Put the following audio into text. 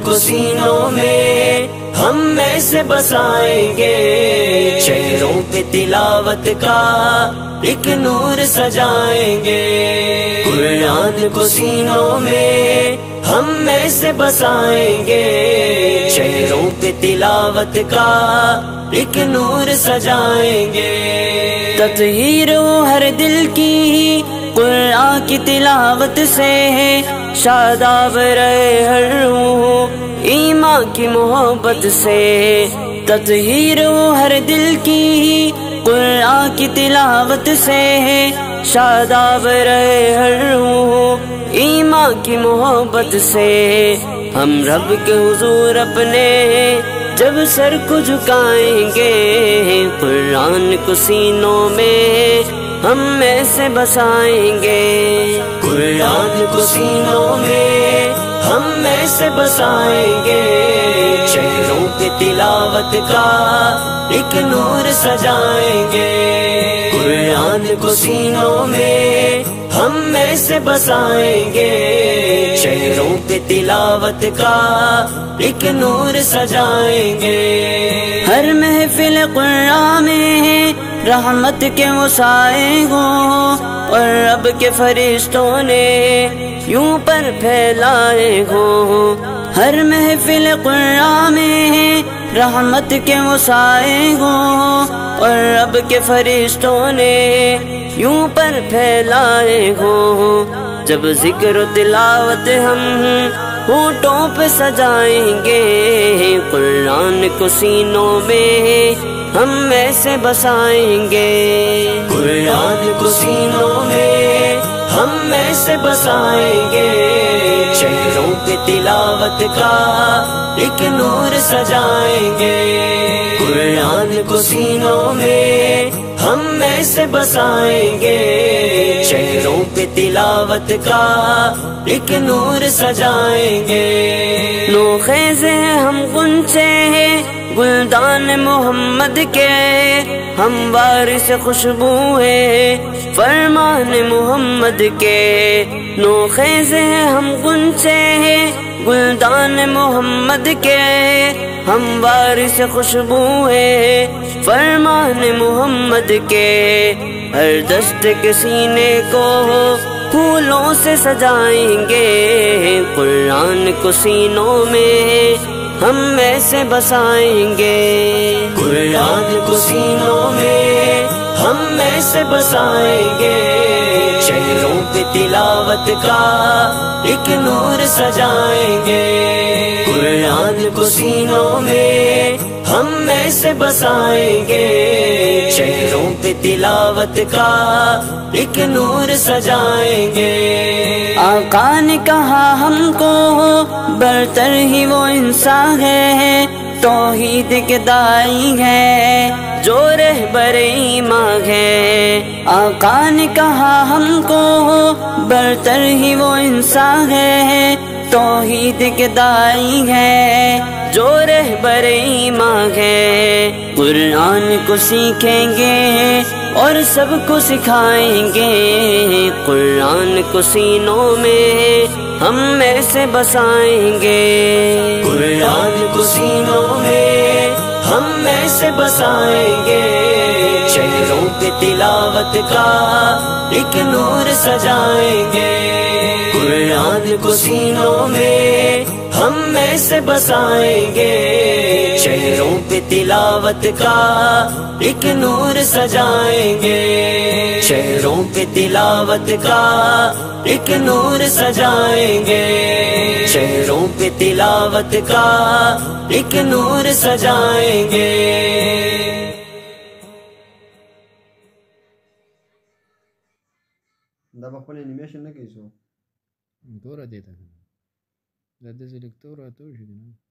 کو سینوں میں ہم میں سے بسائیں گے، چہروں پہ تلاوت کا ایک نور سجائیں گے۔ قرآن کو سینوں میں ہم میں سے بسائیں گے، چہروں پہ تلاوت کا ایک نور سجائیں گے۔ تطہیر ہو ہر دل کی قرآن کی تلاوت سے، شاداب رہے ہر روح ایمان کی محبت سے۔ تطہیر ہو ہر دل کی قرآن کی تلاوت سے، شاداب رہے ہر روح ایمان کی محبت سے۔ ہم رب کے حضور اپنے جب سر کو جھکائیں گے، قرآن کو سینوں میں ہم میں سے بسائیں گے۔ قرآن کو سینوں میں ہم میں سے بسائیں گے، چہروں پہ تلاوت کا ایک نور سجائیں گے۔ قرآن کو سینوں میں ہم میں سے بسائیں گے، چہروں پہ تلاوت کا ایک نور سجائیں گے۔ ہر محفل قرآن میں رحمت کے وسائے ہوں، اور رب کے فرشتوں نے یوں پر پھیلائے ہوں۔ ہر محفل قرآن میں رحمت کے وسائے ہوں، اور رب کے فرشتوں نے یوں پر پھیلائے ہوں۔ جب ذکر و تلاوت ہم ہونٹوں پہ سجائیں گے، قرآن کو سینوں میں ہم میں سے بسائیں گے۔ قرآن کو سینوں میں ہم میں سے بسائیں گے، چہروں پہ تلاوت کا ایک نور سجائیں گے۔ قرآن کو سینوں میں ہم میں سے بسائیں گے، چہروں پہ تلاوت کا ایک نور سجائیں گے۔ نو خیز ہیں ہم غنچے ہیں گلدان محمد کے، ہم وارث خوشبو ہے فرمان محمد کے۔ نو خیز ہیں ہم غنچے ہیں گلدان محمد کے، ہم وارث خوشبو ہے فرمان محمد کے۔ ہر دست کے سینے کو پھولوں سے سجائیں گے، قرآن کو سینوں میں ہم میں سے بسائیں گے۔ قرآن کو سینوں میں ہم میں سے بسائیں گے، چہروں پہ تلاوت کا ایک نور سجائیں گے۔ قرآن کو سینوں میں ہم میں سے بسائیں گے، چہروں پہ تلاوت کا ایک نور سجائیں گے۔ آقا نے کہا ہم کو برتر ہی وہ انسان ہے، توحید کے دائی ہے جو رہبر ایمان ہے۔ آقا نے کہا ہم کو برتر ہی وہ انسان ہے، توحید کے دائی ہے جو رہبر ایمان ہے۔ قرآن کو سیکھیں گے اور سب کو سکھائیں گے، قرآن کو سینوں میں ہم میں سے بسائیں گے۔ قرآن کو سینوں میں ہم میں سے بسائیں گے، چہروں پہ تلاوت کا ایک نور سجائیں گے۔ قرآن کو سینوں میں ہم میں سے بسائیں گے، چہروں پہ تلاوت کا ایک نور سجائیں گے۔ چہروں پہ تلاوت کا ایک نور سجائیں گے، چہروں پہ تلاوت کا ایک نور سجائیں گے۔ دا بخپل انیمیشن نه کوي څو توره دی ته د دې لیکتور راته شي نه